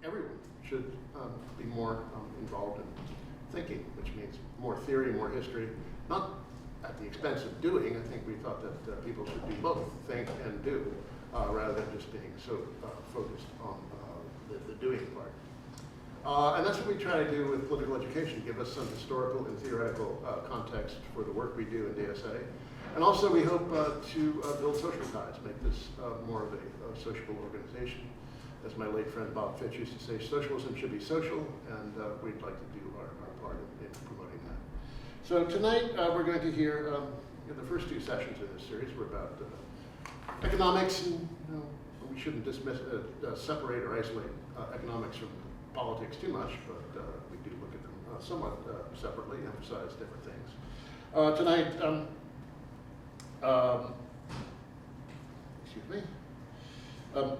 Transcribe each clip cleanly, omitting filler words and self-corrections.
everyone should be more involved in thinking, which means more theory, more history, not at the expense of doing. I think we thought that people should do both, think and do, rather than just being so focused on the doing part. And that's what we try to do with political education, give us some historical and theoretical context for the work we do in DSA. And also we hope to build social ties, make this more of a sociable organization. As my late friend Bob Fitch used to say, socialism should be social, and we'd like to do our part in promoting that. So tonight we're going to hear the first two sessions in this series were about economics, and we shouldn't dismiss, separate or isolate economics from politics too much, but we do look at them somewhat separately, emphasize different things. Tonight, excuse me,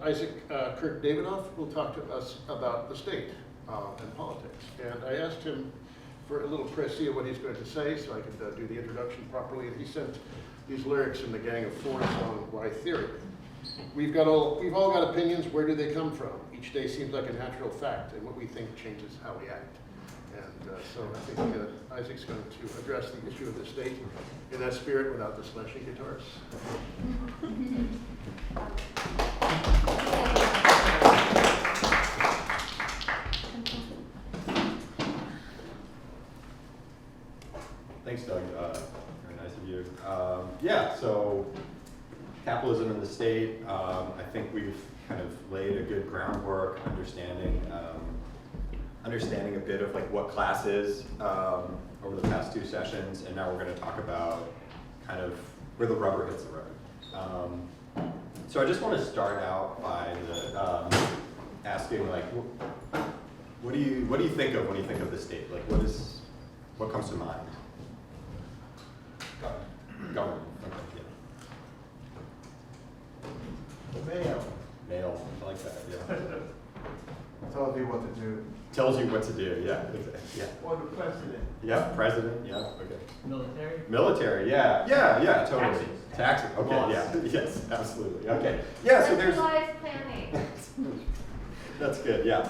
Isaac Kirk-Davidoff will talk to us about the state and politics. And I asked him for a little précis of what he's going to say so I could do the introduction properly. And he sent these lyrics in the Gang of Four song, Why Theory. We've all got opinions. Where do they come from? Each day seems like a natural fact, and what we think changes how we act. And so I think Isaac's going to address the issue of the state in that spirit without the slashing guitars. Thanks, Doug. Very nice of you. Yeah, so capitalism in the state, I think we've kind of laid a good groundwork, understanding a bit of like what class is over the past two sessions, and now we're going to talk about kind of where the rubber hits the road. So I just want to start out by asking, like, what do you think of when you think of the state? Like, what comes to mind? Government. Okay, yeah. Mail. Mail. I like that. Yeah. Tells you what to do. Tells you what to do. Yeah. Yeah. Or the president. Yeah. President. Yeah. Okay. Military? Military. Yeah. Yeah. Totally. Taxes. Okay. Laws. Yeah. Yes. Absolutely. Okay. Yeah. So there's. Centralized planning. That's good, yeah.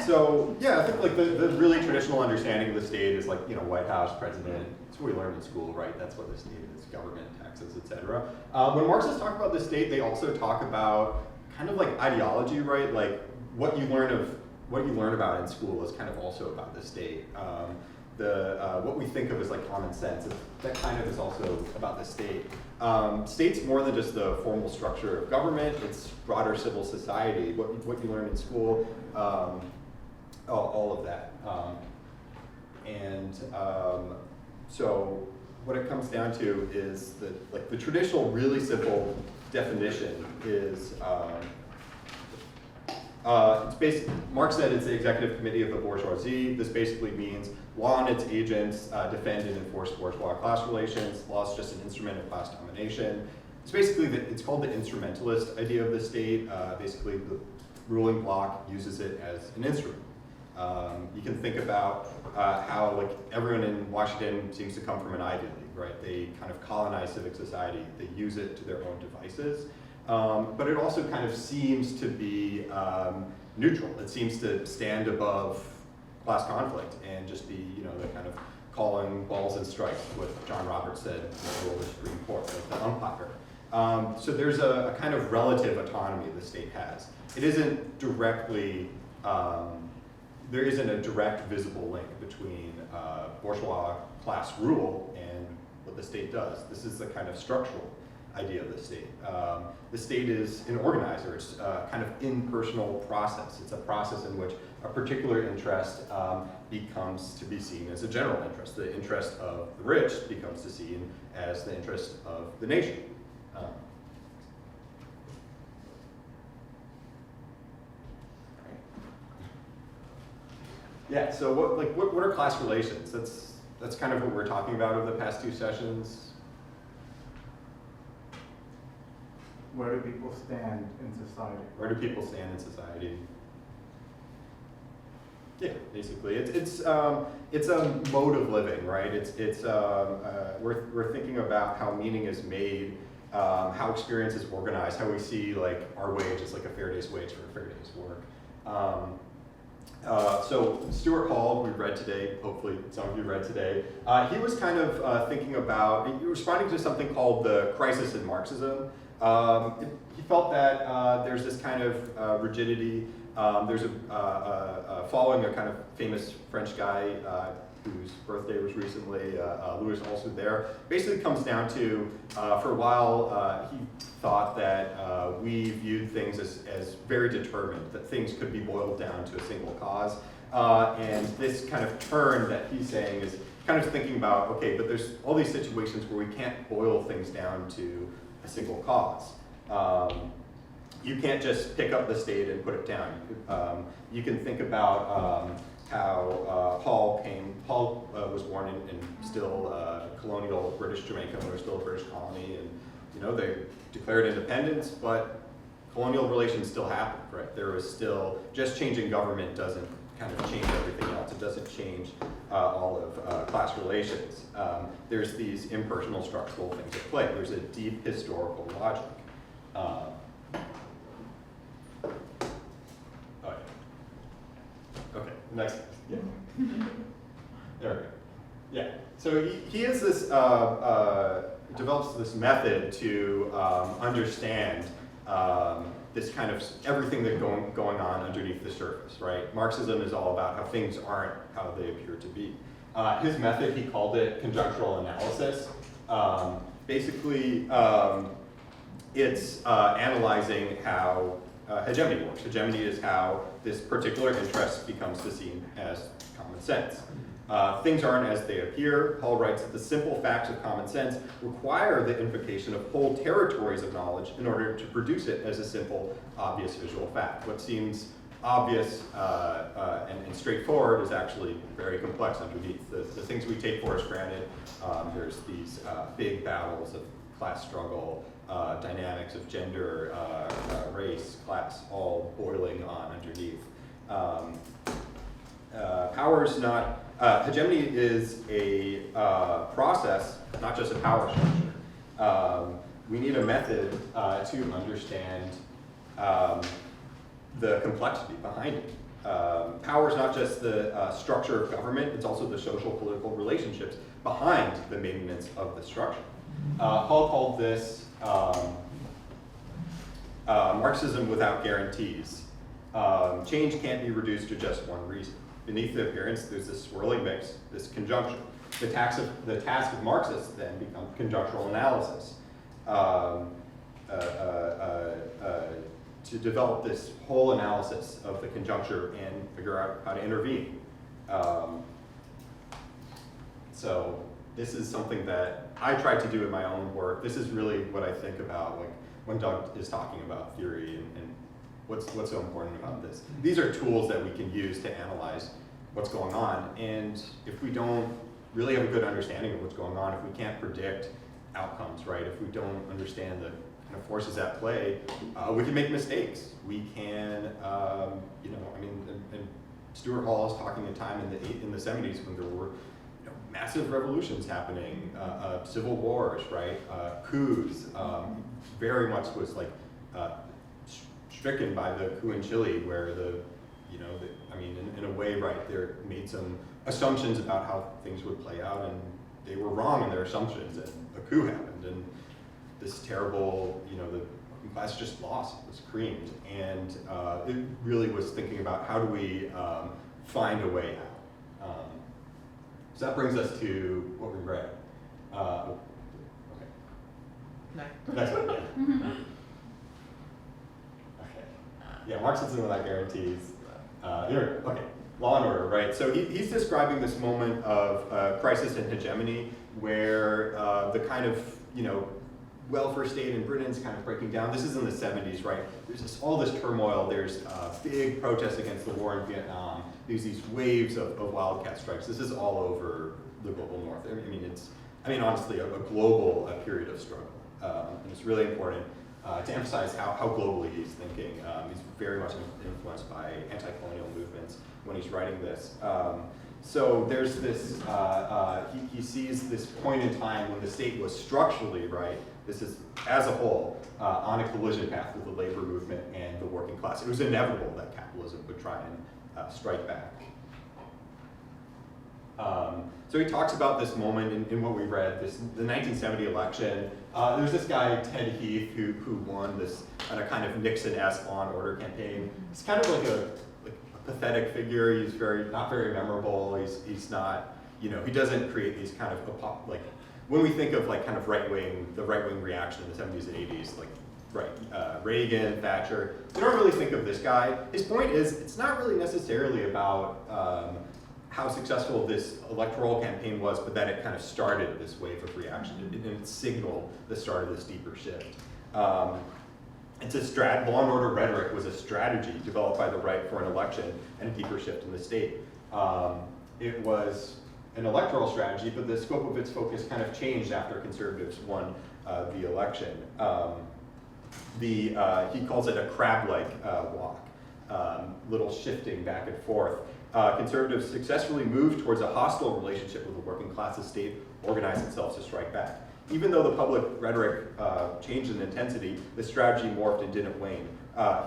So yeah, I think like the really traditional understanding of the state is like, White House, president. It's what we learned in school, right? That's what the state is: government, taxes, etc. When Marxists talk about the state, they also talk about kind of like ideology, right? Like what you learn about in school is kind of also about the state. What we think of as like common sense, that kind of is also about the state. State's more than just the formal structure of government, it's broader civil society, what you learn in school, all of that. So what it comes down to is that like the traditional really simple definition is it's basically, Marx said it's the executive committee of the bourgeoisie. This basically means law and its agents defend and enforce bourgeois class relations. Law is just an instrument of class domination. It's basically, it's called the instrumentalist idea of the state. Basically, the ruling bloc uses it as an instrument. You can think about how like everyone in Washington seems to come from an Ivy League, right? They kind of colonize civic society. They use it to their own devices. But it also kind of seems to be neutral. It seems to stand above class conflict and just be, the kind of calling balls and strikes, what John Roberts said in the role of the Supreme Court, like the umpire. So there's a kind of relative autonomy the state has. It isn't directly, there isn't a direct visible link between bourgeois class rule and what the state does. This is the kind of structural idea of the state. The state is an organizer. It's a kind of impersonal process. It's a process in which a particular interest becomes to be seen as a general interest. The interest of the rich becomes to be seen as the interest of the nation. Yeah. So what are class relations? That's kind of what we're talking about over the past two sessions. Where do people stand in society? Where do people stand in society? Yeah, basically, it's a mode of living, right? We're thinking about how meaning is made how experience is organized, how we see like our wage as like a fair day's wage for a fair day's work. So Stuart Hall, we read today, hopefully some of you read today, he was kind of thinking about, responding to something called the crisis in Marxism. He felt that there's this kind of rigidity. There's following a kind of famous French guy whose birthday was recently, Louis Althusser, basically comes down to, for a while, he thought that we viewed things as very determined, that things could be boiled down to a single cause. And this kind of turn that he's saying is kind of thinking about, okay, but there's all these situations where we can't boil things down to a single cause. You can't just pick up the state and put it down. You can think about how Paul was born in still colonial British Jamaica, when it was still a British colony, and they declared independence, but colonial relations still happened, right? There was still, just changing government doesn't kind of change everything else. It doesn't change all of class relations. There's these impersonal structural things at play. There's a deep historical logic. Okay, next. Yeah. There we go. Yeah. So he has this, develops this method to understand this kind of everything that's going on underneath the surface, right? Marxism is all about how things aren't how they appear to be. His method, he called it conjunctural analysis. Basically, it's analyzing how hegemony works. Hegemony is how this particular interest becomes seen as common sense. Things aren't as they appear. Paul writes that the simple facts of common sense require the invocation of whole territories of knowledge in order to produce it as a simple, obvious visual fact. What seems obvious and straightforward is actually very complex underneath. The things we take for as granted, there's these big battles of class struggle, dynamics of gender, race, class, all boiling on underneath. Power is not, hegemony is a process, not just a power structure. We need a method to understand the complexity behind it. Power is not just the structure of government, it's also the social political relationships behind the maintenance of the structure. Paul called this Marxism without guarantees. Change can't be reduced to just one reason. Beneath the appearance, there's this swirling mix, this conjunction. The task of Marxists then becomes conjunctural analysis. To develop this whole analysis of the conjuncture and figure out how to intervene. So this is something that I tried to do in my own work. This is really what I think about, like when Doug is talking about theory and what's so important about this. These are tools that we can use to analyze what's going on, and if we don't really have a good understanding of what's going on, if we can't predict outcomes, right? If we don't understand the kind of forces at play, we can make mistakes. We can, and Stuart Hall is talking a time in the 70s when there were massive revolutions happening, civil wars, right? Coups. Very much was like stricken by the coup in Chile, where in a way, right, they made some assumptions about how things would play out, and they were wrong in their assumptions, and a coup happened, and this terrible, the working class just lost, was creamed, and it really was thinking about how do we find a way out. So that brings us to what we read. Okay. Next one, yeah. Okay. Yeah, Marxism without guarantees. Here, okay, law and order, right? So he's describing this moment of crisis and hegemony, where the kind of, welfare state in Britain's kind of breaking down. This is in the 70s, right? There's all this turmoil. There's big protests against the war in Vietnam. There's these waves of wildcat strikes. This is all over the global north. It's honestly, a global period of struggle. And it's really important to emphasize how globally he's thinking. He's very much influenced by anti-colonial movements when he's writing this. So there's this, he sees this point in time when the state was structurally, right, this is, as a whole, on a collision path with the labor movement and the working class. It was inevitable that capitalism would try and strike back. So he talks about this moment in what we read, the 1970 election. There's this guy, Ted Heath, who won this kind of Nixon-esque law and order campaign. He's kind of like a pathetic figure. He's not very memorable. He's not, he doesn't create these kind of, like, when we think of like kind of the right-wing reaction in the 70s and 80s, like Reagan, Thatcher, we don't really think of this guy. His point is, it's not really necessarily about how successful this electoral campaign was, but that it kind of started this wave of reaction, and it signaled the start of this deeper shift. It's a law and order rhetoric was a strategy developed by the right for an election and a deeper shift in the state. It was an electoral strategy, but the scope of its focus kind of changed after conservatives won the election. He calls it a crab-like walk, little shifting back and forth. Conservatives successfully moved towards a hostile relationship with the working class as state organized itself to strike back. Even though the public rhetoric changed in intensity, the strategy morphed and didn't wane.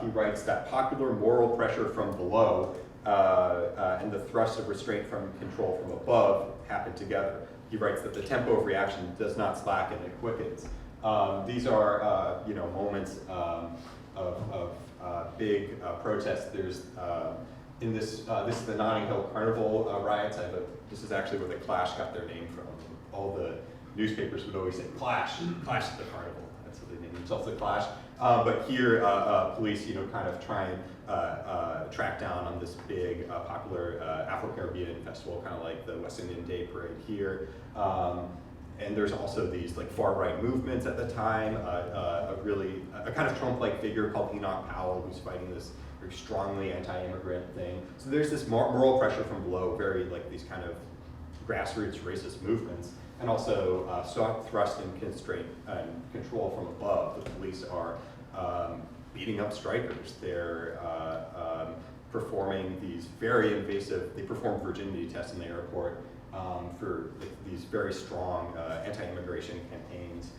He writes that popular moral pressure from below and the thrust of restraint from control from above happen together. He writes that the tempo of reaction does not slacken, it quickens. These are moments of big protests. There's this is the Notting Hill Carnival riots. This is actually where the Clash got their name from. All the newspapers would always say Clash at the carnival. That's what they named themselves, the Clash. But here, police, kind of try and track down on this big, popular Afro-Caribbean festival, kind of like the West Indian Day Parade here. And there's also these like far-right movements at the time. A kind of Trump-like figure called Enoch Powell, who's fighting this very strongly anti-immigrant thing. So there's this moral pressure from below, very like these kind of grassroots racist movements, and also thrust and constraint and control from above. The police are beating up strikers. They're performing these very invasive, they perform virginity tests in the airport for these very strong anti-immigration campaigns.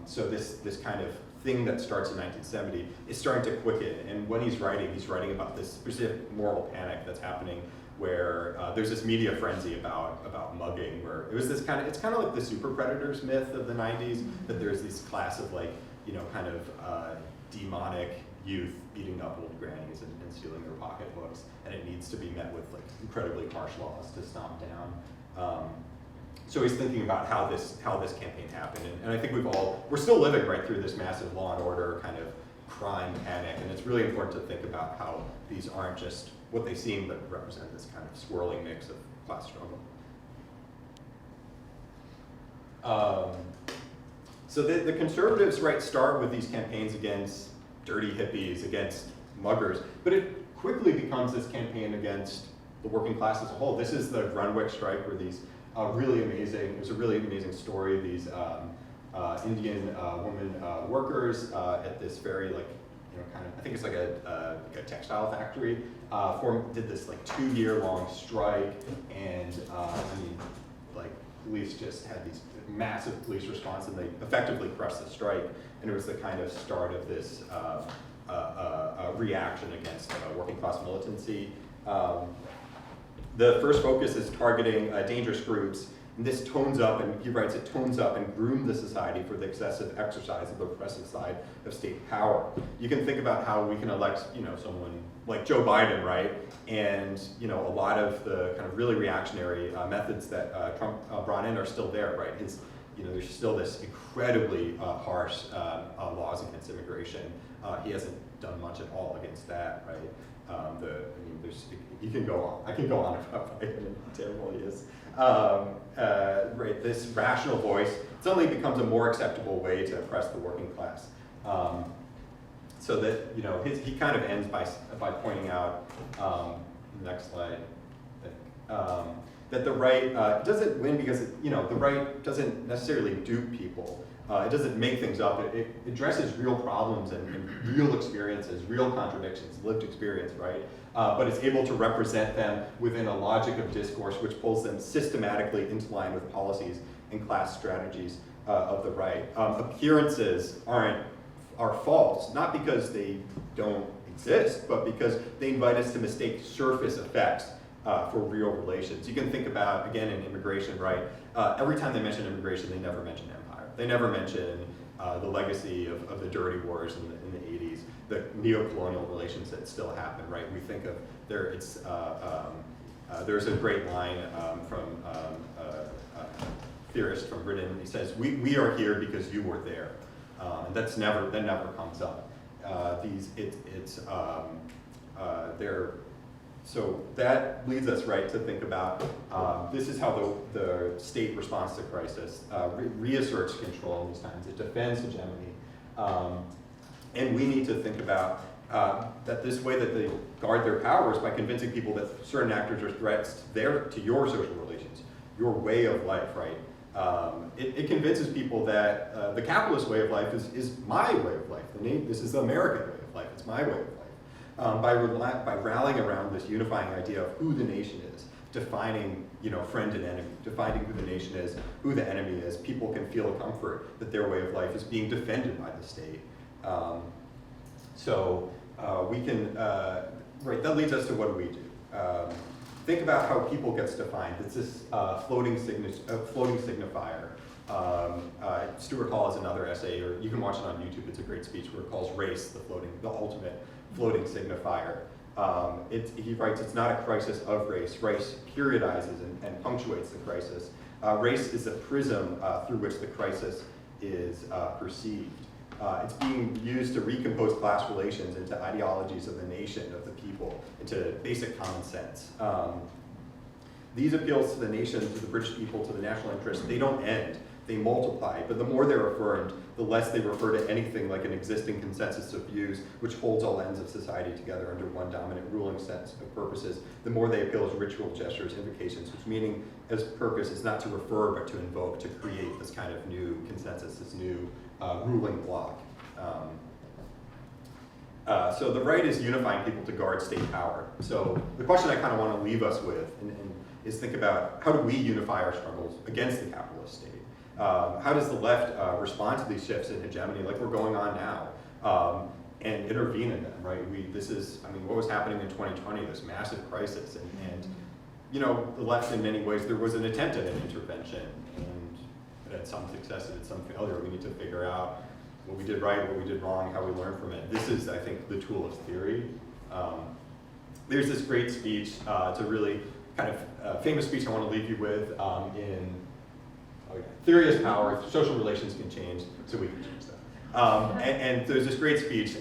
So this kind of thing that starts in 1970 is starting to quicken. And when he's writing about this specific moral panic that's happening where there's this media frenzy about mugging, where it was this it's kind of like the super predators myth of the 90s, that there's this class of like, kind of demonic youth beating up old grannies and stealing their pocketbooks, and it needs to be met with like incredibly harsh laws to stomp down. So he's thinking about how this campaign happened, and I think we're still living right through this massive law and order kind of crime panic, and it's really important to think about how these aren't just what they seem, but represent this kind of swirling mix of class struggle. So the conservatives, start with these campaigns against dirty hippies, against muggers, but it quickly becomes this campaign against the working class as a whole. This is the Grunwick strike, where these it was a really amazing story. These Indian women workers at this very I think it's like a textile factory, did this 2-year-long strike, and police just had these massive police response, and they effectively crushed the strike, and it was the kind of start of this reaction against working class militancy. The first focus is targeting dangerous groups. And this tones up, and he writes, it tones up and groomed the society for the excessive exercise of the oppressive side of state power. You can think about how we can elect, someone like Joe Biden, right? And, a lot of the kind of really reactionary methods that Trump brought in are still there, right? There's still this incredibly harsh laws against immigration. He hasn't done much at all against that, right? You can go on. I can go on about Biden and how terrible he is. This rational voice suddenly becomes a more acceptable way to oppress the working class. So that he kind of ends by pointing out, next slide, that the right doesn't win because the right doesn't necessarily dupe people. It doesn't make things up. It addresses real problems and real experiences, real contradictions, lived experience, right? But it's able to represent them within a logic of discourse which pulls them systematically into line with policies and class strategies of the right. Appearances are false, not because they don't exist, but because they invite us to mistake surface effects for real relations. You can think about, again, in immigration, right? Every time they mention immigration, they never mention empire. They never mention the legacy of the dirty wars in the 80s, the neo-colonial relations that still happen, right? We think of there's a great line from a theorist from Britain. He says, "We are here because you were there," and that never comes up. So that leads us, right, to think about this is how the state responds to crisis, reasserts control in these times. It defends hegemony. And we need to think about that this way that they guard their power is by convincing people that certain actors are threats to your social relations, your way of life, right? It convinces people that the capitalist way of life is my way of life. This is the American way of life. It's my way of life. By rallying around this unifying idea of who the nation is, defining, friend and enemy, defining who the nation is, who the enemy is, people can feel a comfort that their way of life is being defended by the state. We can, right, that leads us to what do we do? Think about how people gets defined. It's this floating signifier. Stuart Hall has another essay, or you can watch it on YouTube. It's a great speech where it calls race the ultimate floating signifier. He writes, it's not a crisis of race. Race periodizes and punctuates the crisis. Race is a prism through which the crisis is perceived. It's being used to recompose class relations into ideologies of the nation, of the people, into basic common sense. These appeals to the nation, to the British people, to the national interest, they don't end. They multiply, but the more they're affirmed, the less they refer to anything like an existing consensus of views which holds all ends of society together under one dominant ruling set of purposes. The more they appeal as ritual gestures, invocations, which meaning as purpose is not to refer but to invoke, to create this kind of new consensus, this new ruling bloc. So the right is unifying people to guard state power. So the question I kind of want to leave us with is think about how do we unify our struggles against the capitalist state? How does the left respond to these shifts in hegemony like we're going on now and intervene in them, right? What was happening in 2020, this massive crisis, and the left in many ways, there was an attempt at an intervention, and it had some success, it had some failure. We need to figure out what we did right, what we did wrong, how we learn from it. This is, I think, the tool of theory. There's this great speech, it's a really kind of famous speech I want to leave you with in Theory is Power, Social Relations Can Change, so we can change that. And there's this great speech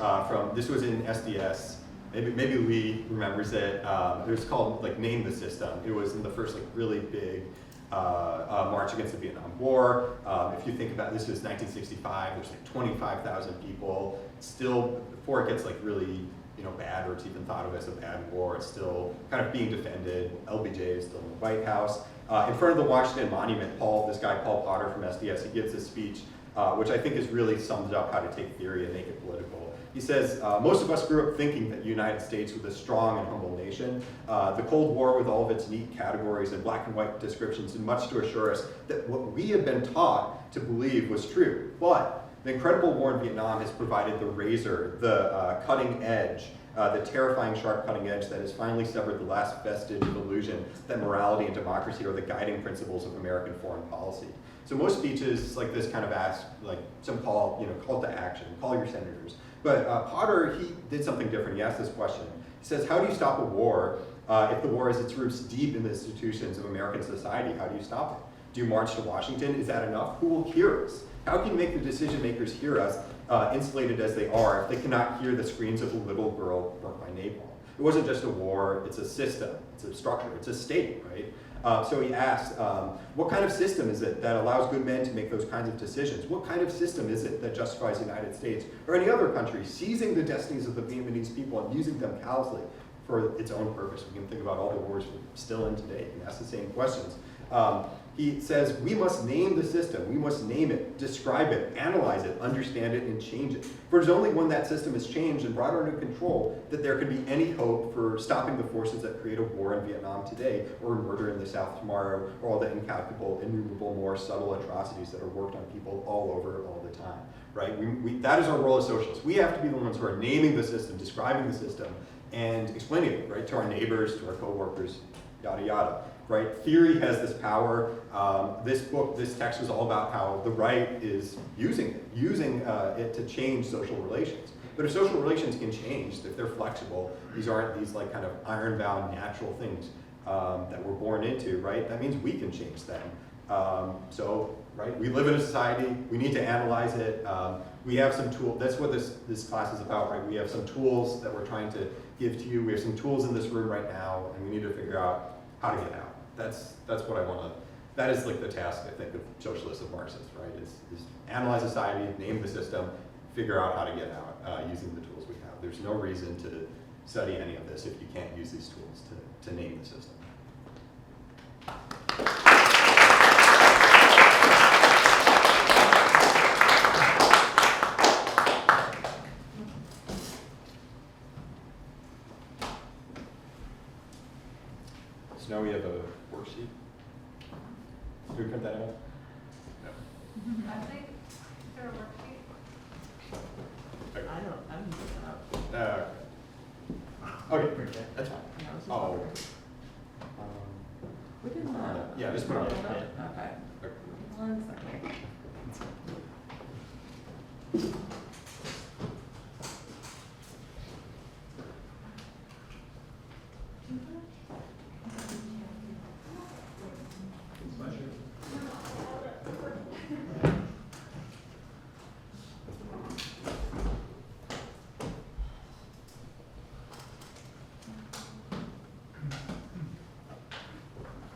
this was in SDS, maybe Lee remembers it. It was called Name the System. It was in the first really big march against the Vietnam War. If you think about this was 1965, there's 25,000 people. Still, before it gets really bad, or it's even thought of as a bad war, it's still kind of being defended. LBJ is still in the White House. In front of the Washington Monument, this guy Paul Potter from SDS, he gives a speech which I think is really sums up how to take theory and make it political. He says, most of us grew up thinking that the United States was a strong and humble nation. The Cold War with all of its neat categories and black and white descriptions did much to assure us that what we had been taught to believe was true. But the incredible war in Vietnam has provided the razor, the cutting edge, the terrifying sharp cutting edge that has finally severed the last vestige of illusion that morality and democracy are the guiding principles of American foreign policy. So most speeches like this kind of ask, some call to action, call your senators. But Potter, he did something different. He asked this question. He says, how do you stop a war if the war has its roots deep in the institutions of American society? How do you stop it? Do you march to Washington? Is that enough? Who will hear us? How can you make the decision makers hear us, insulated as they are, if they cannot hear the screams of a little girl burnt by napalm? It wasn't just a war, it's a system, it's a structure, it's a state, right? So he asked, what kind of system is it that allows good men to make those kinds of decisions? What kind of system is it that justifies the United States or any other country seizing the destinies of the Vietnamese people and using them callously for its own purpose? We can think about all the wars we're still in today and ask the same questions. He says we must name the system, we must name it, describe it, analyze it, understand it, and change it. For it is only when that system is changed and brought under control that there can be any hope for stopping the forces that create a war in Vietnam today, or murder in the South tomorrow, or all the incalculable, innumerable, more subtle atrocities that are worked on people all over all the time, right? That is our role as socialists. We have to be the ones who are naming the system, describing the system, and explaining it, right, to our neighbors, to our coworkers, yada, yada. Right? Theory has this power. This text was all about how the right is using it to change social relations. But if social relations can change, if they're flexible, these aren't these like kind of iron-bound natural things that we're born into, right? That means we can change them. Right, we live in a society. We need to analyze it. We have some tools. That's what this class is about, right? We have some tools that we're trying to give to you. We have some tools in this room right now, and we need to figure out how to get out. That's what I want to, that is like the task, I think, of socialists and Marxists, right? Is analyze society, name the system, figure out how to get out using the tools we have. There's no reason to study any of this if you can't use these tools to name the system. So now we have a worksheet. Do we print that out? No. I think there are worksheet. Okay. I'm using it up. Okay, that's fine. No, this is Oh. not working. We didn't Yeah, just put it on. Okay. Okay. 1 second.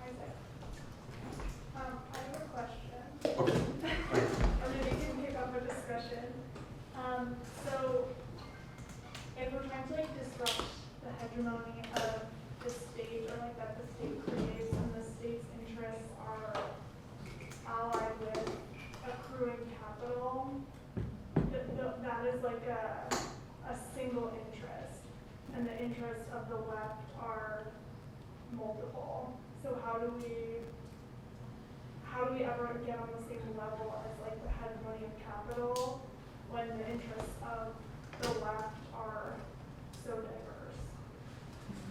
Isaac. I have a question. Okay. Or maybe you can pick up a discussion. So if we're trying to like disrupt the hegemony of the state, or like that the state creates, and the state's interests are allied with accruing capital, that is like a single interest, and the interests of the left are multiple. So how do we ever get on the same level as like the hegemony of capital when the interests of the left are so diverse?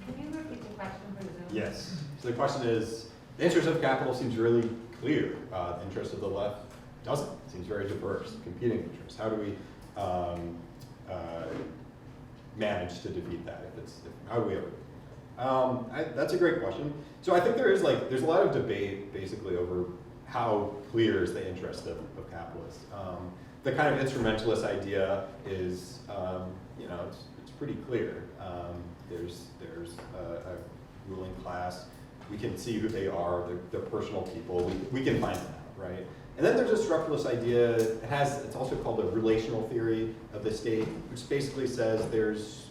Can you repeat the question for Zoom? Yes. So the question is, the interest of capital seems really clear. The interest of the left doesn't. It seems very diverse, competing interests. How do we manage to defeat that? How do we ever? That's a great question. So I think there's a lot of debate basically over how clear is the interest of capitalists. The kind of instrumentalist idea is, it's pretty clear. There's a ruling class. We can see who they are. They're personal people. We can find them out, right? And then there's a structuralist idea. It's also called the relational theory of the state, which basically says there's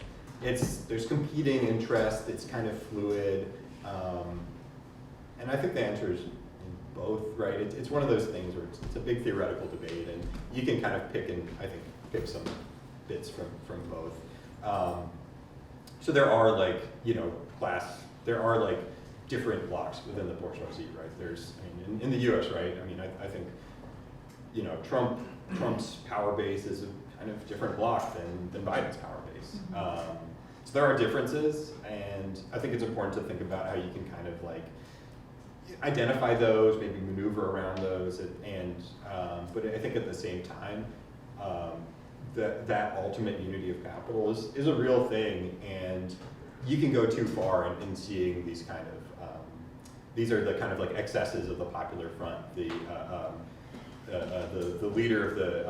competing interests. It's kind of fluid, and I think the answer is in both, right? It's one of those things where it's a big theoretical debate, and you can kind of pick some bits from both. So there are there are different blocks within the bourgeoisie, right? In the U.S., right? I think Trump's power base is a kind of different block than Biden's power base. So there are differences, and I think it's important to think about how you can kind of identify those, maybe maneuver around those, but I think at the same time, that ultimate unity of capital is a real thing, and you can go too far in seeing these kind of these are the kind of excesses of the Popular Front. The leader of the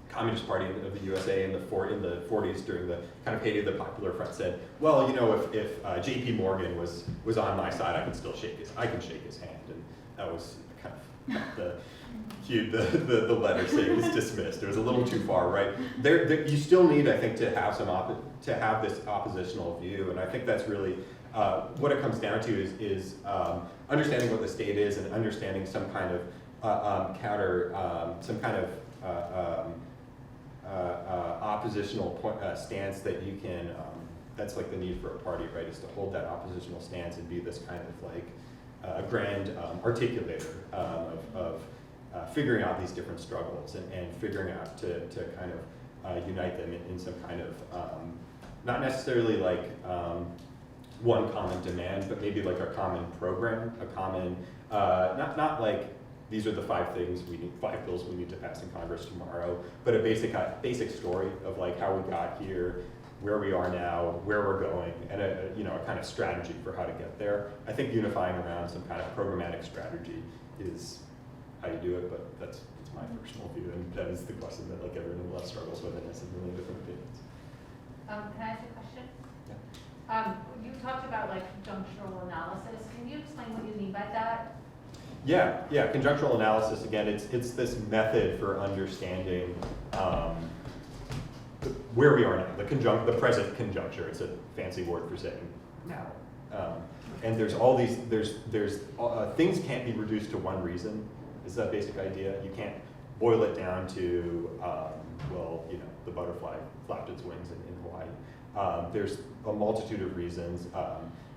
Communist Party of the USA in the 40s during the kind of heyday of the Popular Front said, well, if J.P. Morgan was on my side, I can shake his hand, and that was kind of the letter saying was dismissed. It was a little too far, right? You still need, I think, to have this oppositional view, and I think that's really what it comes down to is understanding what the state is and understanding some kind of oppositional stance that you can, that's like the need for a party, right, is to hold that oppositional stance and be this kind of like grand articulator of figuring out these different struggles and figuring out to kind of unite them in some kind of, not necessarily like one common demand, but maybe like a common program, a common, not like these are the 5 things we need, 5 bills we need to pass in Congress tomorrow, but a basic story of like how we got here, where we are now, where we're going, and a kind of strategy for how to get there. I think unifying around some kind of programmatic strategy is how you do it, but that's my personal view, and that is the question that like everyone in the left struggles with, and has a million different opinions. Can I ask you a question? Yeah. You talked about like conjunctural analysis. Can you explain what you mean by that? Yeah, conjunctural analysis, again, it's this method for understanding where we are now, the present conjuncture. It's a fancy word for saying now. And there's all these, things can't be reduced to one reason, is that basic idea. You can't boil it down to, the butterfly flapped its wings in Hawaii. There's a multitude of reasons.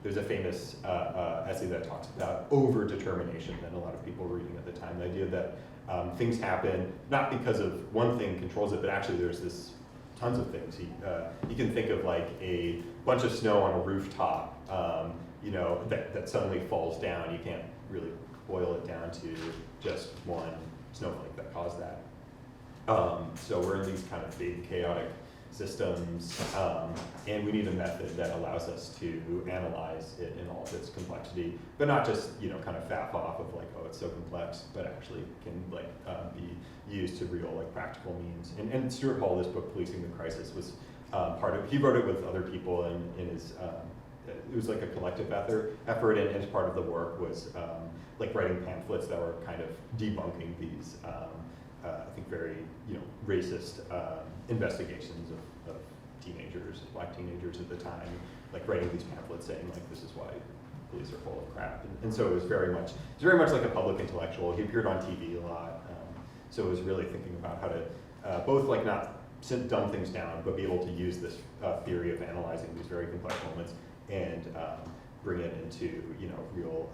There's a famous essay that talks about over-determination that a lot of people were reading at the time. The idea that things happen not because of one thing controls it, but actually there's this tons of things. You can think of like a bunch of snow on a rooftop, that suddenly falls down. You can't really boil it down to just one snowflake that caused that. So we're in these kind of big chaotic systems, and we need a method that allows us to analyze it in all of its complexity, but not just kind of faff off of like, oh, it's so complex, but actually can like be used to real like practical means. And Stuart Hall, this book, Policing the Crisis, was part of. He wrote it with other people, in his. It was like a collective effort, and part of the work was like writing pamphlets that were kind of debunking these, I think, very racist investigations of teenagers, black teenagers at the time, like writing these pamphlets saying like this is why police are full of crap, and so it was very much like a public intellectual. He appeared on TV a lot, so it was really thinking about how to both like not dumb things down, but be able to use this theory of analyzing these very complex moments and bring it into real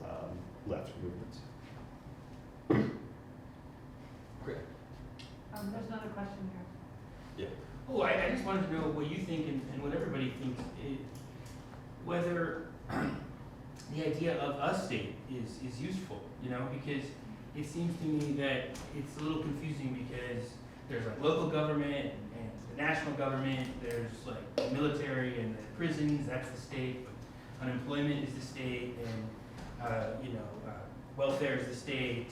left movements. Great. There's another question here. Yeah. Oh, I just wanted to know what you think and what everybody thinks, whether the idea of a state is useful, because it seems to me that it's a little confusing because there's like local government and the national government, there's like the military and the prisons, that's the state, but unemployment is the state, and welfare is the state.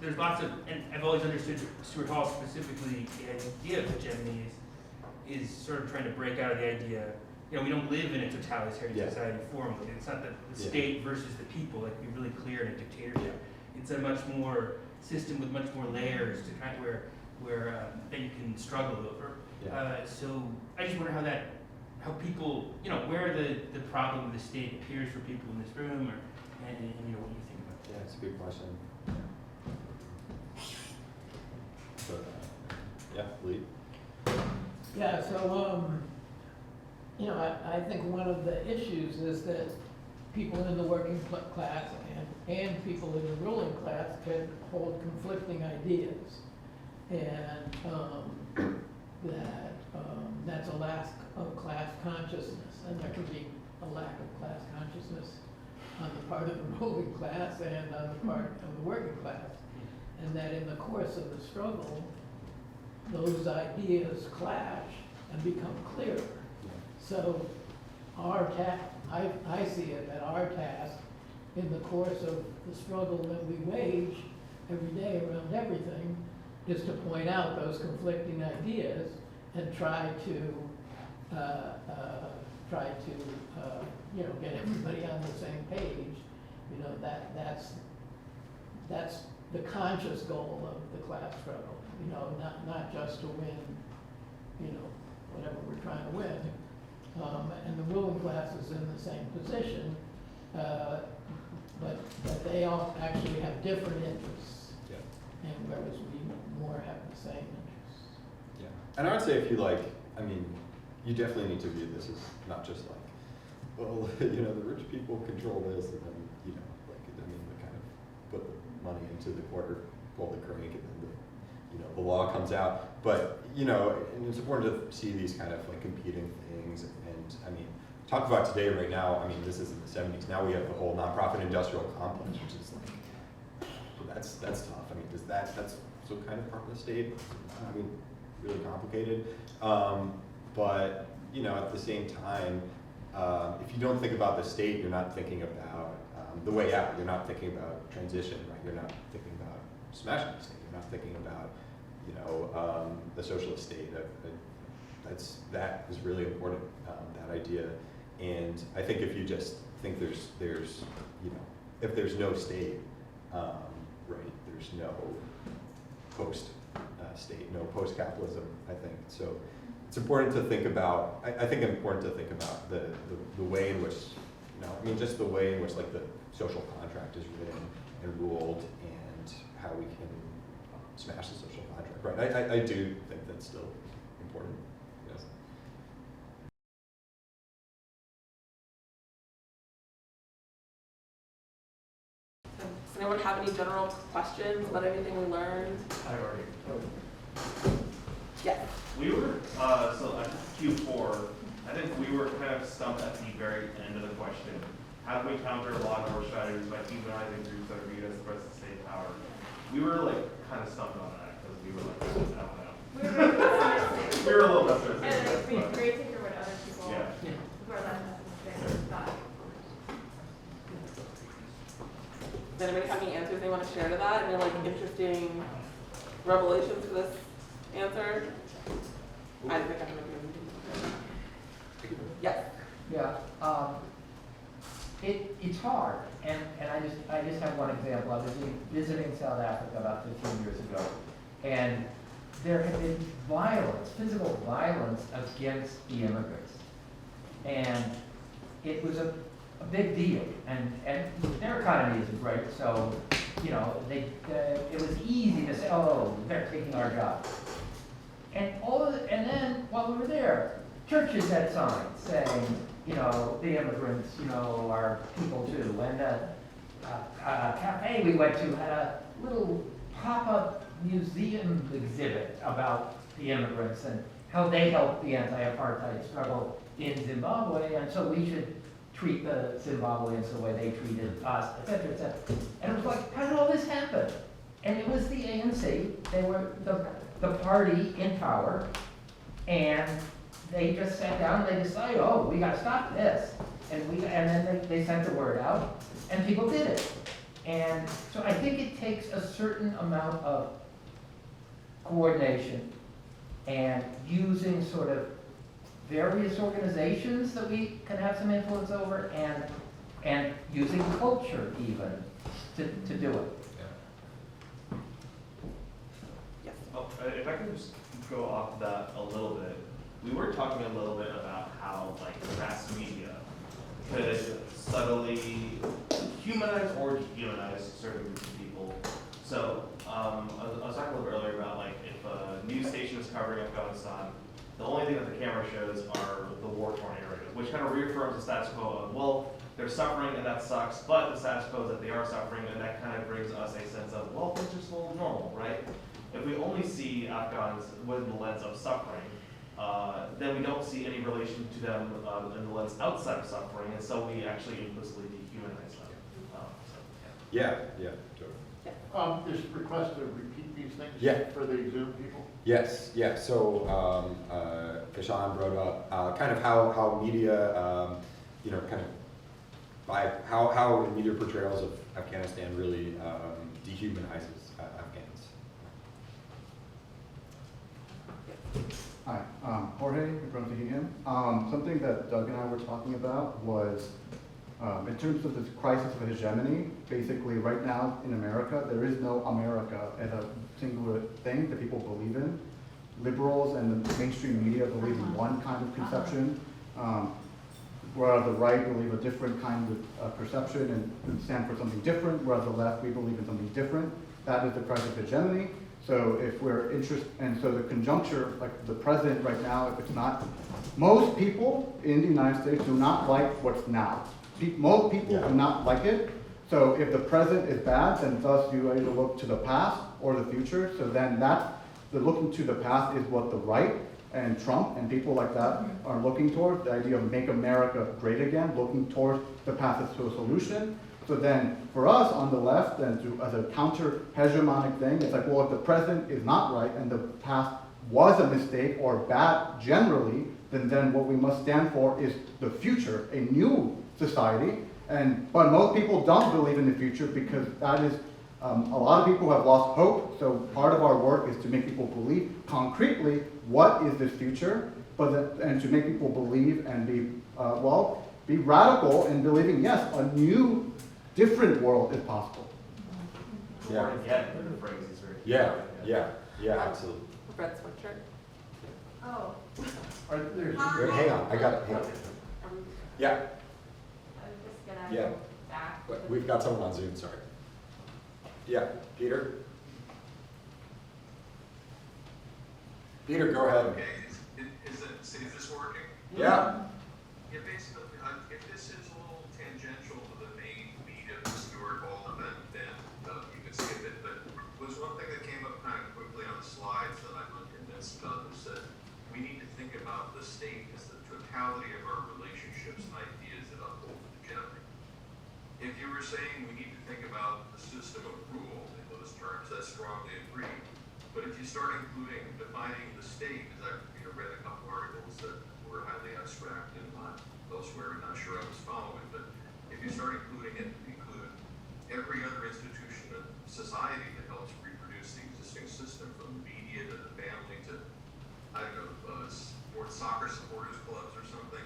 There's lots of, and I've always understood Stuart Hall specifically, the idea of hegemony is sort of trying to break out of the idea, we don't live in a totalitarian society formally. It's not the state versus the people, like be really clear in a dictatorship. It's a much more system with much more layers to kind of where that you can struggle over. So I just wonder how people, where the problem of the state appears for people in this room, and what you think about that. Yeah, it's a good question. Lee? Yeah, so, I think one of the issues is that people in the working class and people in the ruling class can hold conflicting ideas. And that's a lack of class consciousness, and there can be a lack of class consciousness on the part of the ruling class and on the part of the working class. And that in the course of the struggle, those ideas clash and become clearer. So our I see it that our task in the course of the struggle that we wage every day around everything is to point out those conflicting ideas and try to get everybody on the same page. That's the conscious goal of the class struggle. Not just to win, whatever we're trying to win. and the ruling class is in the same position, but they all actually have different interests, Yeah. and whereas we more have the same interests. Yeah. And I would say if you like, I mean, you definitely need to view this as not just like, well, you know, the rich people control this, and then, you know, like, I mean, they kind of put the money into the court or pull the crank, and then the law comes out. But, you know, and it's important to see these kind of like competing things. And I mean, talk about today right now, I mean, this is in the 70s. Now we have the whole nonprofit industrial complex, which is like, that's tough. I mean, that's so kind of part of the state. I mean, really complicated. But, you know, at the same time, if you don't think about the state, you're not thinking about the way out. You're not thinking about transition, right? You're not thinking about smashing the state. You're not thinking about, you know, the socialist state. That is really important, that idea. And I think if you just think there's you know, if there's no state, right, there's no post-state, no post-capitalism, I think. So it's important to think about, I think important to think about the way in which, you know, I mean, just the way in which like the social contract is written and ruled, and how we can smash the social contract, right? I do think that's still important, yes. Does anyone have any general questions about anything we learned? I already. Yes. We were, so at Q4, I think we were kind of stumped at the very end of the question. How do we counter law and order strategies by demonizing groups that are viewed as threats to state power? We were like kind of stumped on that because we were like, I don't know. We were a little pessimistic. And it'd be but- great to hear what other people Yeah. who are less pessimistic thought. Does anybody have any answers they want to share to that? Any like interesting revelations for this answer? I think I'm gonna do. Yes. Yeah, it's hard, and I just have one example. I was visiting South Africa about 15 years ago, and there had been violence, physical violence against the immigrants, and it was a big deal, and their economy isn't great, so you know it was easy to say, oh, they're taking our jobs, and then while we were there, churches had signs saying, you know, the immigrants, you know, are people too. And a cafe we went to had a little pop-up museum exhibit about the immigrants and how they helped the anti-apartheid struggle in Zimbabwe, and so we should treat the Zimbabweans the way they treated us, et cetera, et cetera. And it was like, how did all this happen? And it was the ANC. They were the party in power, and they just sat down and they decided, oh, we got to stop this. And then they sent the word out, and people did it. And so I think it takes a certain amount of coordination and using sort of various organizations that we can have some influence over, and using culture even to do it. Yes. Oh, if I can just go off that a little bit, we were talking a little bit about how like mass media could subtly humanize or dehumanize certain groups of people. So I was talking a little bit earlier about like if a news station is covering Afghanistan, the only thing that the camera shows are the war-torn areas, which kind of reaffirms the status quo of, well, they're suffering and that sucks, but the status quo is that they are suffering, and that kind of brings us a sense of, well, things are still normal, right? If we only see Afghans with the lens of suffering, then we don't see any relation to them in the lens outside of suffering, and so we actually implicitly dehumanize them. Yeah, totally. There's a request to repeat these things Yeah. for the Zoom people. Yes, yeah. So Kashan brought up kind of how media, you know, kind of by how media portrayals of Afghanistan really dehumanizes Afghans. Hi, Jorge, in front of him. Something that Doug and I were talking about was, in terms of this crisis of hegemony, basically right now in America, there is no America as a singular thing that people believe in. Liberals and the mainstream media believe in one kind of conception, Whereas the right believe a different kind of perception and stand for something different, whereas the left, we believe in something different. That is the crisis of hegemony. So if we're interested, and so the conjuncture, like the president right now, if it's not, most people in the United States do not like what's now. Most people do not like it. So if the present is bad, then thus you either look to the past or the future. So then the looking to the past is what the right and Trump and people like that are looking towards, the idea of make America great again, looking towards the path to a solution. So then for us on the left, and as a counter-hegemonic thing, it's like, well, if the present is not right and the past was a mistake or bad generally, then what we must stand for is the future, a new society. But most people don't believe in the future because that is, a lot of people have lost hope. So part of our work is to make people believe concretely what is this future, and to make people believe and be radical in believing, yes, a new, different world is possible. Yeah. The phrases are. Yeah, absolutely. Red sweatshirt. Oh, Hang on, I got it, hang on. Yeah, I was just gonna Yeah. go back. we've got someone on Zoom, sorry. Yeah, Peter? Peter, go ahead. Okay, is this working? Yeah. Yeah, basically, if this is a little tangential to the main meat of the Stuart Hall event, then you can skip it. But was one thing that came up kind of quickly on the slides that I'm unconvinced about is that we need to think about the state as the totality of our relationships and ideas that uphold hegemony. If you were saying we need to think about the system of rule in those terms, I strongly agree. But if you start including defining the state, as I've read a couple articles that were highly abstract and not elsewhere, not sure I was following, but if you start including it, include every other institution of society that helps reproduce the existing system, from the media to the family to, I don't know, soccer supporters clubs or something,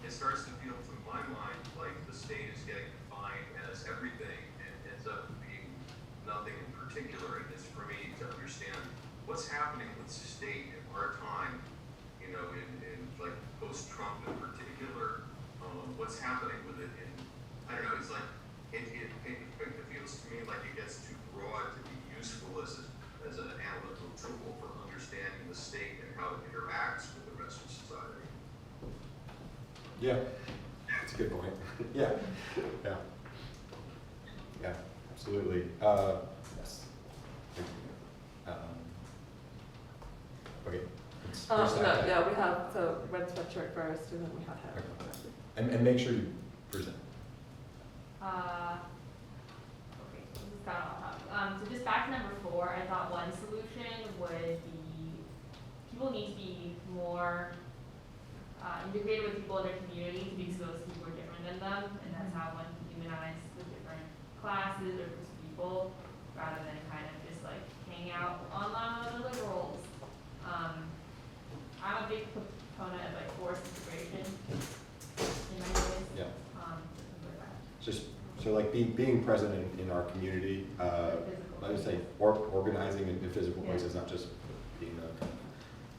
it starts to feel, to my mind, like the state is getting defined as everything and ends up being nothing in particular. And it's for me to understand what's happening with the state in our time, in like post-Trump in particular, what's happening with it. And I don't know, it's like, it feels to me like it gets too broad to be useful as an analytical tool for understanding the state and how it interacts with the rest of society. Yeah, that's a good point. Yeah, absolutely. Yes. Okay. We have, so red sweatshirt first, and then we have him. Okay. And make sure you present. Okay, so this is kind of off topic. So just back to number 4, I thought one solution would be people need to be more integrated with people in their community because those people are different than them, and that's how one can humanize the different classes or groups of people rather than kind of just like hang out online with the liberals. I'm a big proponent of like forced integration in many ways. Yeah. Things like that. Just so like being present in our community, I would say organizing in physical places, not just being a kind of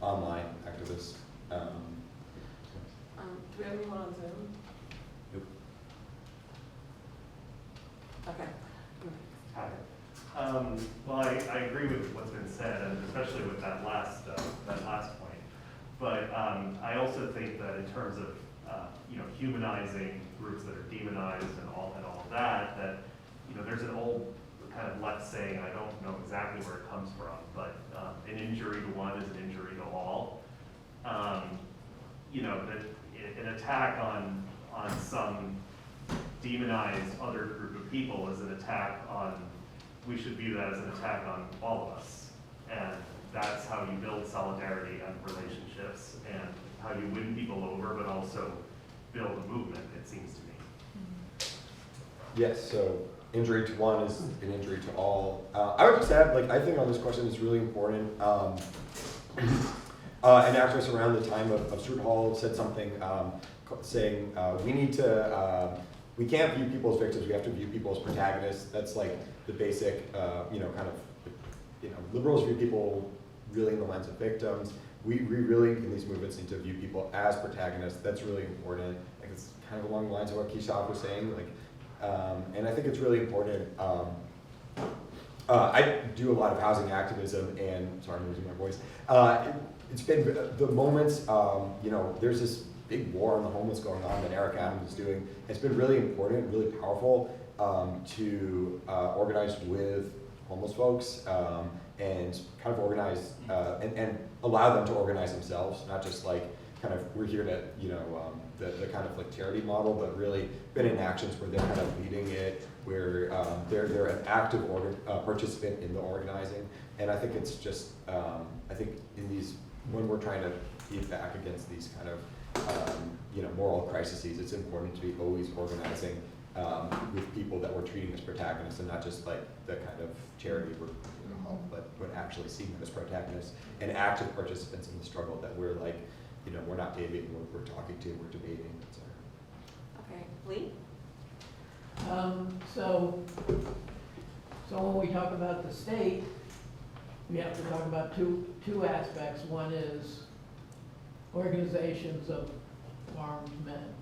online activist. Do we have anyone on Zoom? Nope. Okay. Hi. Well, I agree with what's been said, and especially with that last point. But I also think that in terms of humanizing groups that are demonized and all of that, there's an old kind of left saying, I don't know exactly where it comes from, but an injury to one is an injury to all. That an attack on some demonized other group of people is an attack on, we should view that as an attack on all of us. And that's how you build solidarity and relationships, and how you win people over, but also build a movement, it seems to me. Yes, so injury to one is an injury to all. I would just add, I think on this question is really important. An actress around the time of Stuart Hall said something saying we can't view people as victims, we have to view people as protagonists. That's like the basic, liberals view people really in the lens of victims. We really, in these movements, need to view people as protagonists. That's really important. Like, it's kind of along the lines of what Kishaf was saying. Like, and I think it's really important. I do a lot of housing activism, and sorry, I'm losing my voice. It's been the moments, you know, there's this big war on the homeless going on that Eric Adams is doing. It's been really important, really powerful to organize with homeless folks and kind of organize and allow them to organize themselves, not just like kind of we're here to, you know, the kind of like charity model, but really been in actions where they're kind of leading it, where they're an active participant in the organizing. And I think it's just, I think in these, when we're trying to beat back against these kind of, you know, moral crises, it's important to be always organizing with people that we're treating as protagonists and not just like the kind of charity we're but actually seeing them as protagonists and active participants in the struggle that we're like, you know, we're not debating, we're talking to, we're debating, etc. Okay, Lee? So when we talk about the state, we have to talk about two aspects. One is organizations of armed men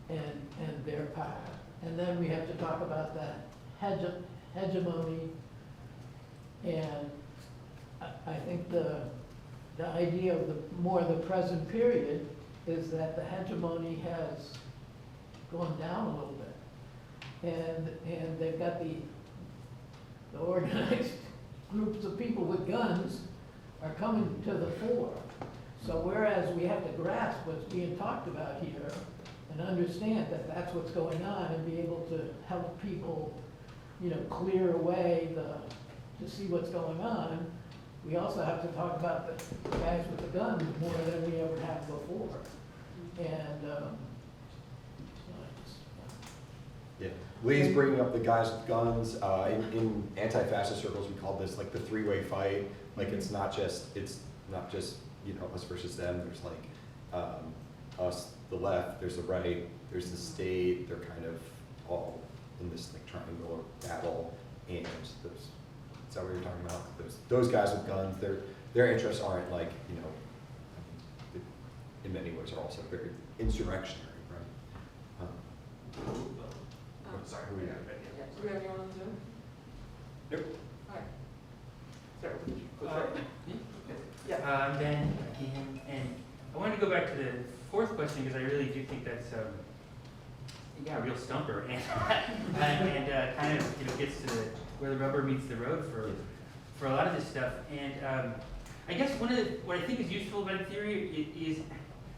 and their power. And then we have to talk about that hegemony. And I think the idea of the present period is that the hegemony has gone down a little bit. And they've got the organized groups of people with guns are coming to the fore. So whereas we have to grasp what's being talked about here and understand that that's what's going on and be able to help people, you know, clear away to see what's going on, we also have to talk about the guys with the guns more than we ever have before. And yeah, Lee's bringing up the guys with guns. In anti-fascist circles, we call this like the three-way fight. Like it's not just you know, us versus them. There's like us, the left. There's the right. There's the state. They're kind of all in this like triangular battle. And there's, is that what you're talking about? There's those guys with guns. Their interests aren't like, you know, in many ways are also very insurrectionary, right? Sorry, Do we have anyone on Zoom? Nope. Okay. Start with you. I'm Ben again, and I wanted to go back to the fourth question because I really do think that's a real stumper and kind of, you know, gets to where the rubber meets the road for a lot of this stuff. And I guess what I think is useful about theory is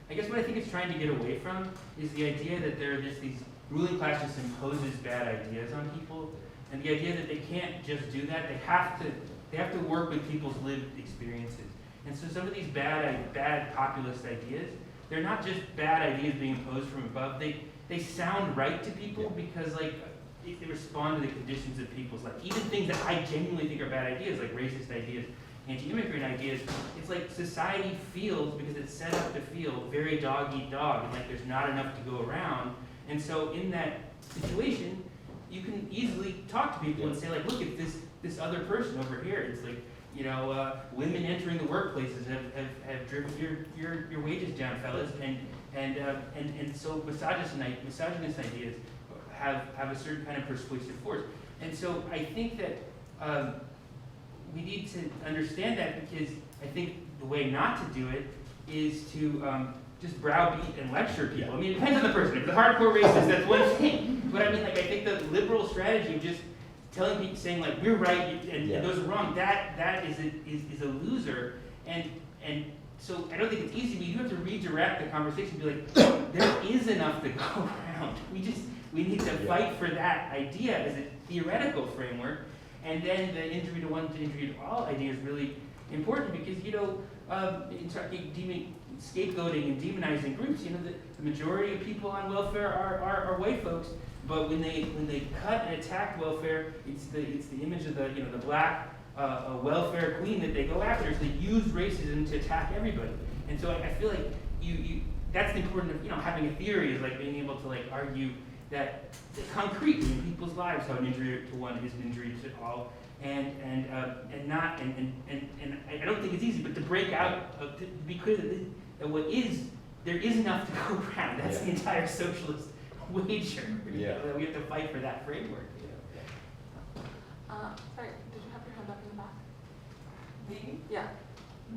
I guess what I think it's trying to get away from is the idea that there are just these ruling class just imposes bad ideas on people, and the idea that they can't just do that. They have to work with people's lived experiences. And so some of these bad populist ideas, they're not just bad ideas being imposed from above. They sound right to people because like they respond to the conditions of people's life. Even things that I genuinely think are bad ideas, like racist ideas, anti-immigrant ideas, it's like society feels, because it's set up to feel, very dog eat dog, and like there's not enough to go around. And so in that situation, you can easily talk to people and say like, look, at this other person over here. It's like, you know, women entering the workplaces have driven your wages down, fellas, and so misogynist ideas have a certain kind of persuasive force. And so I think that we need to understand that, because I think the way not to do it is to just browbeat and lecture people. I mean, it depends on the person. If the hardcore racist, that's one thing. But I mean, like, I think the liberal strategy of just telling people, saying like, we're right and those are wrong, that is a loser. And so I don't think it's easy, but you have to redirect the conversation, be like, there is enough to go around. We need to fight for that idea as a theoretical framework. And then the injury to one to injury to all idea is really important, because, you know, in talking scapegoating and demonizing groups, you know, the majority of people on welfare are white folks. But when they cut and attack welfare, it's the image of the black welfare queen that they go after. So they use racism to attack everybody. And so I feel like you that's the importance of having a theory, is like being able to like argue that concrete in people's lives, how an injury to one is an injury to all, and I don't think it's easy, but to break out, to be clear that there is enough to go around. That's the entire socialist wager. That we have to fight for that framework. Sorry, did you have your hand up in the back? Me? Yeah.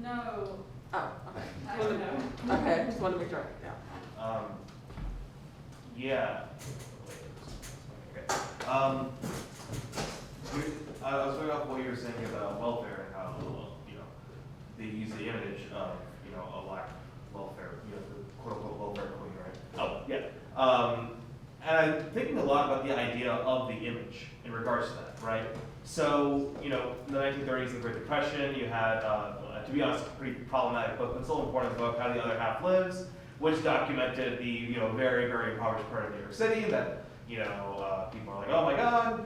No. Oh, okay. I don't know. Okay, just wanted to make sure, yeah. Yeah. Okay. I was going off what you were saying about welfare and how, they use the image of, a lack of welfare, the quote-unquote welfare queen, right? Oh, yeah. And I'm thinking a lot about the idea of the image in regards to that, right? So, in the 1930s and the Great Depression, you had, to be honest, a pretty problematic book, but still important book, How the Other Half Lives, which documented the, very, very impoverished part of New York City that, people are like, oh my God,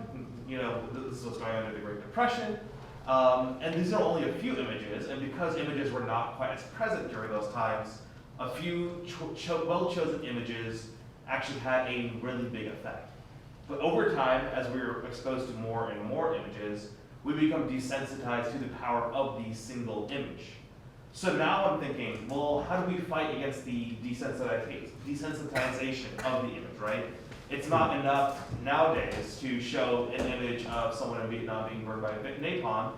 this is what's going on during the Great Depression. And these are only a few images, and because images were not quite as present during those times, a few well-chosen images actually had a really big effect. But over time, as we were exposed to more and more images, we become desensitized to the power of the single image. So now I'm thinking, well, how do we fight against the desensitization of the image, right? It's not enough nowadays to show an image of someone in Vietnam being burned by napalm.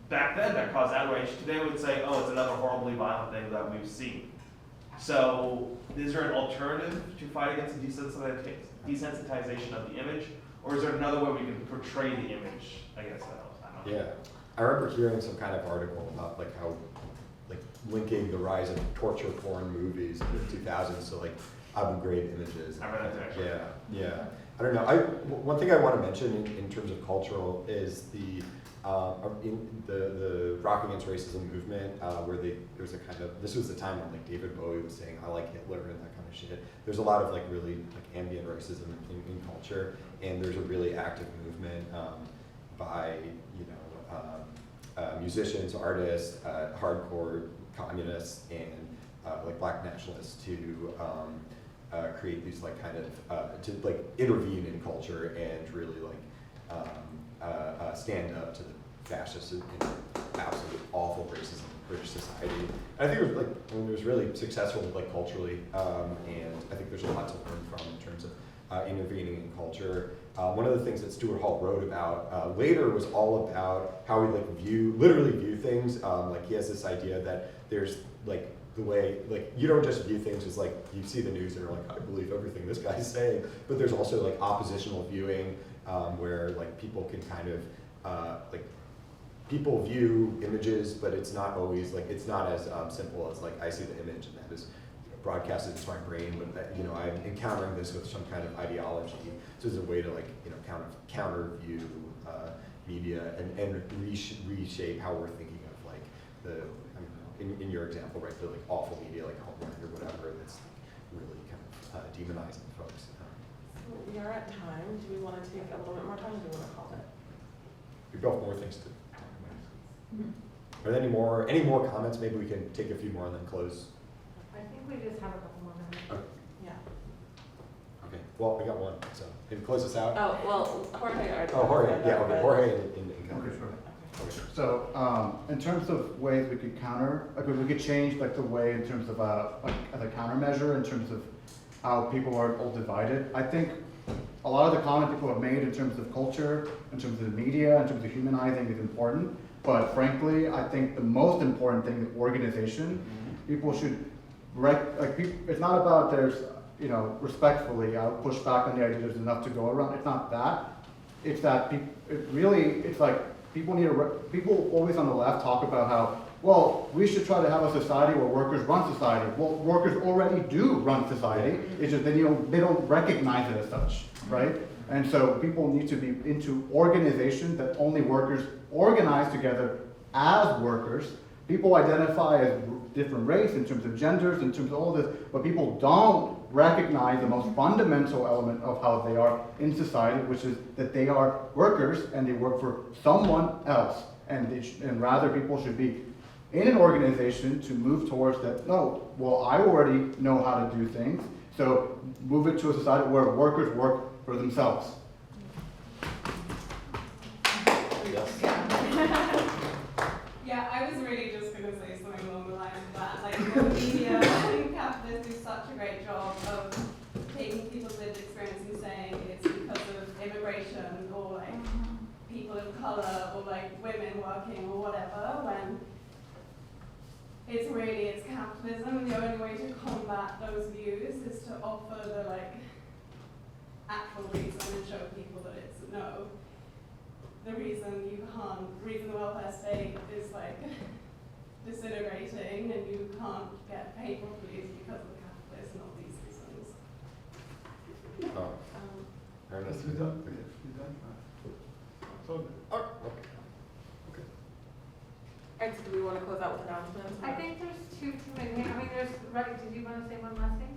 Back then, that caused outrage. Today, we would say, oh, it's another horribly violent thing that we've seen. So, is there an alternative to fight against the desensitization of the image? Or is there another way we can portray the image against that? I don't know. Yeah, I remember hearing some kind of article about how linking the rise of torture porn movies in the 2000s to Abu Ghraib images. I read that actually. Yeah. I don't know. One thing I want to mention in terms of cultural is the Rock Against Racism movement, where there's a kind of, this was the time when David Bowie was saying I like Hitler and that kind of shit. There's a lot of really ambient racism in culture, and there's a really active movement by musicians, artists, hardcore communists, and black nationalists to create these to intervene in culture and really stand up to the fascist and absolute awful racism in British society. And I think it was really successful culturally, and I think there's a lot to learn from in terms of intervening in culture. One of the things that Stuart Hall wrote about later was all about how we literally view things. He has this idea that there's the way, you don't just view things as you see the news and you're I believe everything this guy's saying, but there's also oppositional viewing where people can kind of, people view images, but it's not always, it's not as simple as I see the image and that is broadcasted into my brain, but I'm encountering this with some kind of ideology. So it's a way to counter view media and reshape how we're thinking of in your example, right, the awful media Homeland or whatever that's really kind of demonizing folks. So we are at time. Do we want to take a little bit more time, or do we want to call it? We've got more things to talk about. Are there any more comments? Maybe we can take a few more and then close. I think we just have a couple more minutes. Okay. Yeah. Okay. Well, I got one. So maybe close us out. Oh, well, Jorge already. Oh, Jorge. said Yeah. that, Okay. but- Jorge and Okay, sure. Okay. So, in terms of ways we could counter, we could change the way in terms of as a countermeasure in terms of how people are all divided. I think a lot of the comments people have made in terms of culture, in terms of the media, in terms of humanizing is important. But frankly, I think the most important thing is organization. People should it's not about there's respectfully. I'll push back on the idea there's enough to go around. It's not that. It's that people always on the left talk about how, well, we should try to have a society where workers run society. Well, workers already do run society. It's just that they don't recognize it as such, right? And so people need to be into organizations that only workers organize together as workers. People identify as different race in terms of genders, in terms of all this, but people don't recognize the most fundamental element of how they are in society, which is that they are workers and they work for someone else. And rather people should be in an organization to move towards that, no, well, I already know how to do things, So move it to a society where workers work for themselves. Yeah, I was really just going to say something along the lines of that. Like, the media, I think capitalists do such a great job of taking people's lived experience and saying it's because of immigration or like people of color or like women working or whatever, when it's capitalism, and the only way to combat those views is to offer the like actual reason and show people that it's no. The reason the welfare state is like disintegrating and you can't get paid properly is because of the capitalists and all these reasons. Ernest, You done? So, And so do we want to close out with announcements? I think there's too many, I mean, right, did you want to say one last thing?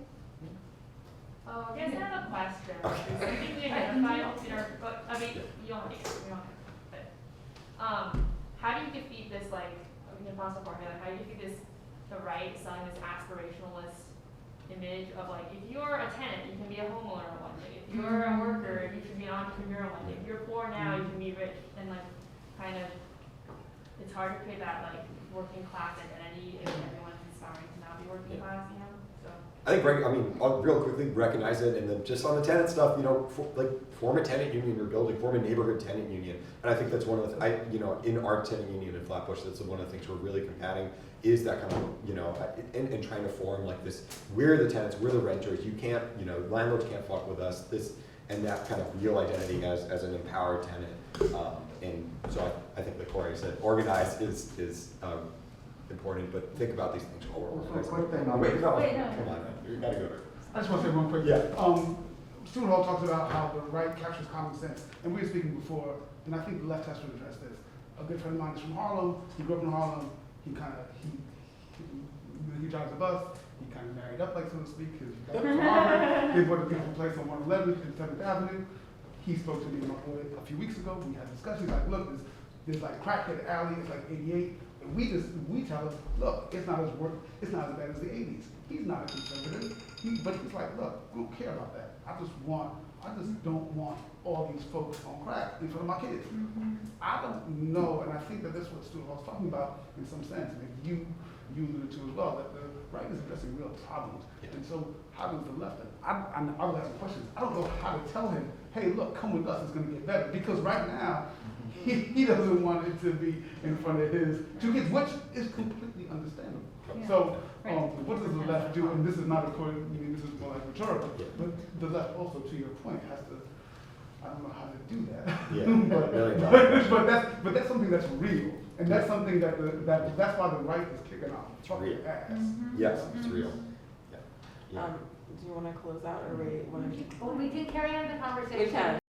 Oh, I guess I have a question. I think we identified in our, but, I mean, you don't have to, but, how do you defeat this, like, we can pause the formula, how do you defeat this, the right selling this aspirationalist image of like, if you're a tenant, you can be a homeowner one day. If you're a worker, you should be an entrepreneur one day. If you're poor now, you can be rich. And like, kind of, it's hard to create that like working class identity if everyone's inspiring to not be working class, you know? So. I think, I'll real quickly recognize it, and then just on the tenant stuff, form a tenant union in your building, form a neighborhood tenant union. And I think that's one of the, in our tenant union in Flatbush, that's one of the things we're really combating is that kind of, and trying to form like this, we're the tenants, we're the renters, you can't, landlords can't fuck with us, and that kind of real identity as an empowered tenant. And so I think that Corey said, organize is important, but think about these things while we're Also, a organizing. quick thing on Wait, this. no, Wait, no. come on, you gotta go. I just want to say one quick. Yeah. Student Hall talks about how the right captures common sense, and we were speaking before, and I think the left has to address this. A good friend of mine is from Harlem. He grew up in Harlem. He drives a bus. He kind of married up, like so to speak, because he got from Harvard. He bought a beautiful place on 111 and 7th Avenue. He spoke to me a few weeks ago. We had a discussion. He's like, look, there's like crackhead alley. It's like 88. And we tell him, look, it's not as bad as the 80s. He's not a conservative. But he's like, look, I don't care about that. I just don't want all these folks on crack in front of my kids. I don't know, and I think that that's what Stuart was talking about in some sense, and you alluded to as well, that the right is addressing real problems. Yeah. And so how does the left, I was asking questions, I don't know how to tell him, hey, look, come with us, it's gonna get better. Because right now, he doesn't want it to be in front of his two kids, which is completely understandable. Yeah. So, what does the left do? And this is not this is more like rhetorical, but the left also, to your point, has to, I don't know how to do that. Yeah, but that's something that's real. And that's something that's why the right is kicking off. It's real. Ass. Yes, it's real. Yeah. Do you want to close out or we want to keep? Well, we can carry on the conversation. We can.